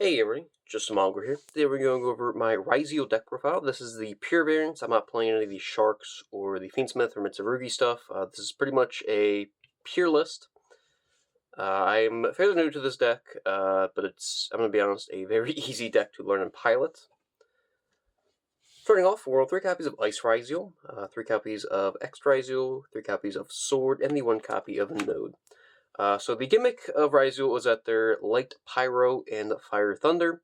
Hey everybody, just some Augur here. Today we're going to go over my Ryzeal deck profile. This is the pure variants. I'm not playing any of the Sharks or the Fiendsmith or Mitsurugi stuff. This is pretty much a pure list. I'm fairly new to this deck, but it's, I'm going to be honest, a very easy deck to learn and pilot. Starting off, we'll roll 3 copies of Ice Ryzeal, 3 copies of X Ryzeal, 3 copies of Sword, and the 1 copy of Node. So the gimmick of Ryzeal is that they're Light Pyro and Fire Thunder.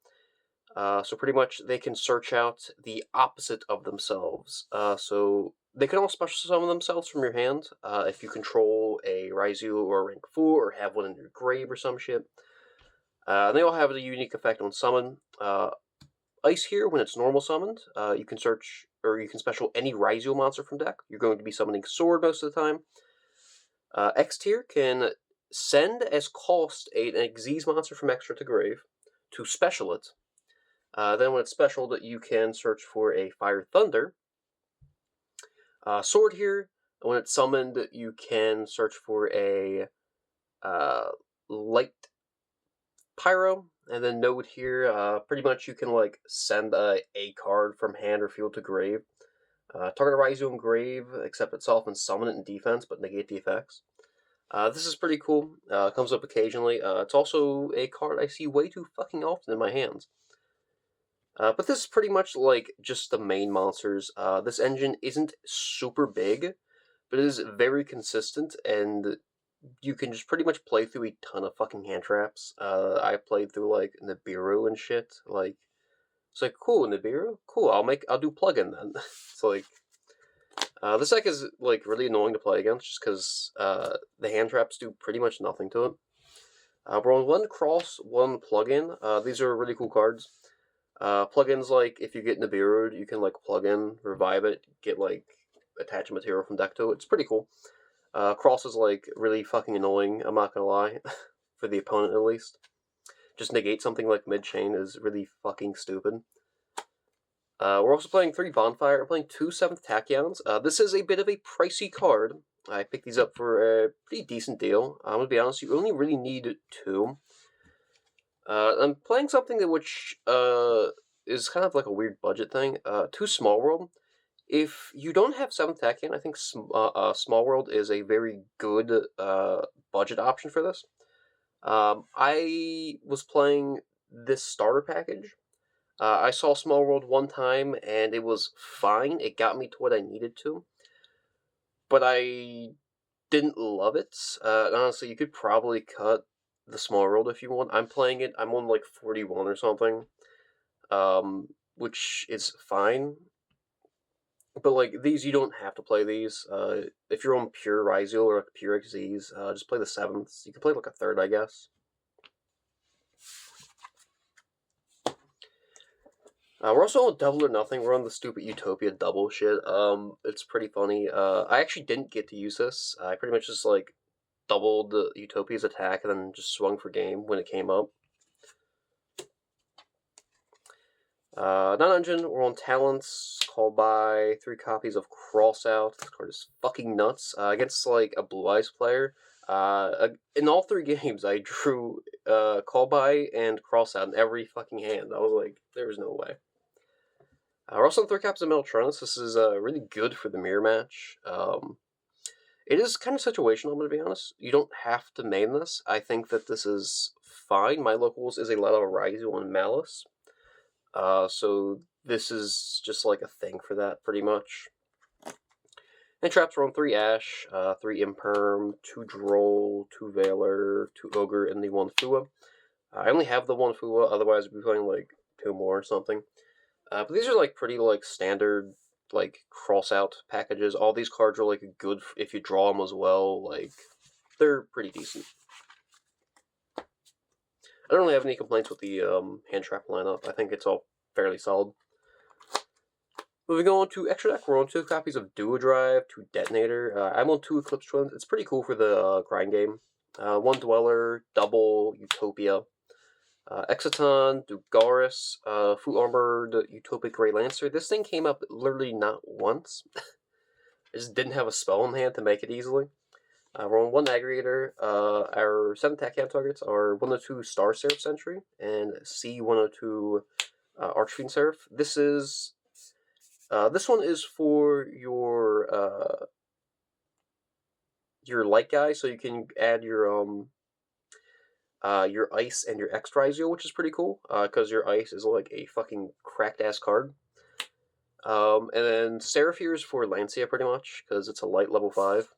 So pretty much they can search out the opposite of themselves. So they can all special summon themselves from your hand if you control a Ryzeal or a rank 4 or have one in your grave or some shit. And they all have a unique effect on summon. Ice here, when it's normal summoned, you can search or you can special any Ryzeal monster from deck. You're going to be summoning Sword most of the time. X tier can send as cost an Xyz monster from extra to grave to special it. Then when it's special, you can search for a Fire Thunder. Sword here, when it's summoned, you can search for a Light Pyro. And then Node here, pretty much you can like send a card from hand or field to grave. Target Ryzeal in grave, except itself and summon it in defense, but negate the effects. This is pretty cool. Comes up occasionally. It's also a card I see way too fucking often in my hands. But this is pretty much like just the main monsters. This engine isn't super big, but it is very consistent, and you can just pretty much play through a ton of fucking hand traps. I played through like Nibiru and shit. Like, it's like, cool, Nibiru? Cool, I'll do plugin then. It's like, this deck is like really annoying to play against just because the hand traps do pretty much nothing to it. We're on 1 cross, 1 plugin. These are really cool cards. Plugins like if you get Nibiru, you can like plug in, revive it, get like attach material from deck to it. It's pretty cool. Cross is like really fucking annoying, I'm not gonna lie. For the opponent at least. Just negate something like mid-chain is really fucking stupid. We're also playing 3 Bonfire. I'm playing 2 7th Tachyons. This is a bit of a pricey card. I picked these up for a pretty decent deal. I'm gonna be honest, you only really need 2. I'm playing something that which is kind of like a weird budget thing. 2 Small World. If you don't have 7th Tachyon, I think Small World is a very good budget option for this. I was playing this starter package. I saw Small World one time, and it was fine. It got me to what I needed to. But I didn't love it. Honestly, you could probably cut the Small World if you want. I'm playing it. I'm on like 41 or something, which is fine. But like these, you don't have to play these. If you're on pure Ryzeal or like pure Xyz, just play the 7ths. You can play like a 3rd, I guess. We're also on Double or Nothing. We're on the stupid Utopia double shit. It's pretty funny. I actually didn't get to use this. I pretty much just like doubled Utopia's attack and then just swung for game when it came up. Non-engine, we're on Talents, called by 3 copies of Crossout. This card is fucking nuts. Against, like, a Blue Eyes player. In all 3 games, I drew Call By and Crossout in every fucking hand. I was like, there's no way. We're also on 3 copies of Meltronus. This is really good for the mirror match. It is kind of situational, I'm going to be honest. You don't have to main this. I think that this is fine. My locals is a lot of Ryzeal and Malice. So this is just like a thing for that, pretty much. And traps are on 3 Ash, 3 Imperm, 2 Droll, 2 Veiler, 2 Ogre, and the 1 Fua. I only have the 1 Fua, otherwise I'd be playing like 2 more or something. But these are like pretty like standard like cross-out packages. All these cards are like good if you draw them as well. Like, they're pretty decent. I don't really have any complaints with the hand trap lineup. I think it's all fairly solid. Moving on to extra deck, we're on 2 copies of Duo Drive, 2 Detonator. I'm on 2 Eclipse Twins. It's pretty cool for the grind game. 1 Dweller, double Utopia. Exciton, Dugaris, Full Armored Utopic Grey Lancer. This thing came up literally not once. I just didn't have a spell in hand to make it easily. We're on 1 aggregator. Our 7 attack hand targets are 102 Star Seraph Sentry and C102 Archfiend Seraph. This one is for your light guy, so you can add your ice and your X Ryzeal, which is pretty cool, because your ice is like a fucking cracked ass card. And then Seraph here is for Lancia pretty much, because it's a light level 5.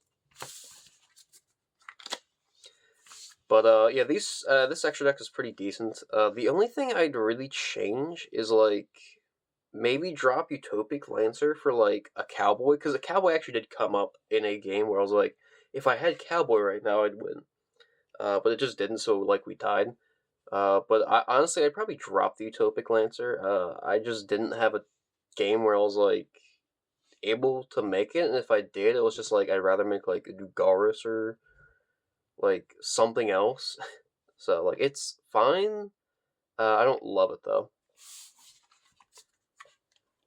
But yeah, this extra deck is pretty decent. The only thing I'd really change is like maybe drop Utopic Lancer for like a Cowboy, because a Cowboy actually did come up in a game where I was like, if I had Cowboy right now, I'd win. But it just didn't, so like we tied. But honestly, I'd probably drop the Utopic Lancer. I just didn't have a game where I was like able to make it, and if I did, it was just like I'd rather make like a Dugaris or like something else. So like it's fine. I don't love it though.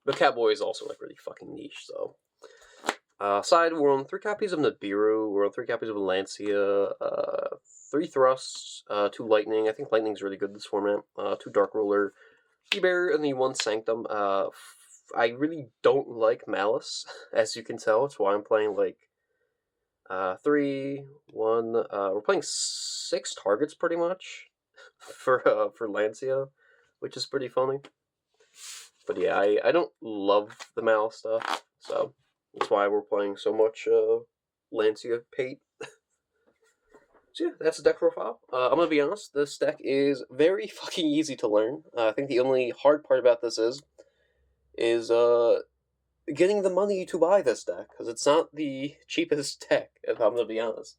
But Catboy is also like really fucking niche, so. Side, we're on 3 copies of Nibiru, we're on 3 copies of Lancia, 3 Thrusts, 2 Lightning. I think Lightning's really good this format. 2 Dark Ruler, E-Bear, and the 1 Sanctum. I really don't like Malice, as you can tell. That's why I'm playing like 3, 1. We're playing 6 targets pretty much for Lancia, which is pretty funny. But yeah, I don't love the Malice stuff, so that's why we're playing so much Lancia Pate. So yeah, that's the deck profile. I'm gonna be honest, this deck is very fucking easy to learn. I think the only hard part about this is getting the money to buy this deck, because it's not the cheapest deck, if I'm gonna be honest.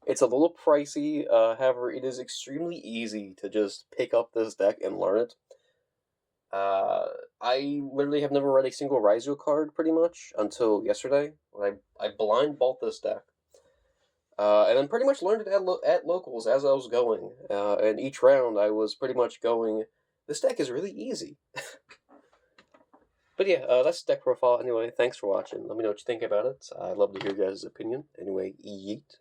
It's a little pricey, however, it is extremely easy to just pick up this deck and learn it. I literally have never read a single Ryzeal card, pretty much, until yesterday, when I blind bought this deck. And then pretty much learned it at locals as I was going. And each round I was pretty much going, this deck is really easy. But yeah, that's the deck profile. Anyway, thanks for watching. Let me know what you think about it. I'd love to hear your guys' opinion. Anyway, yeet.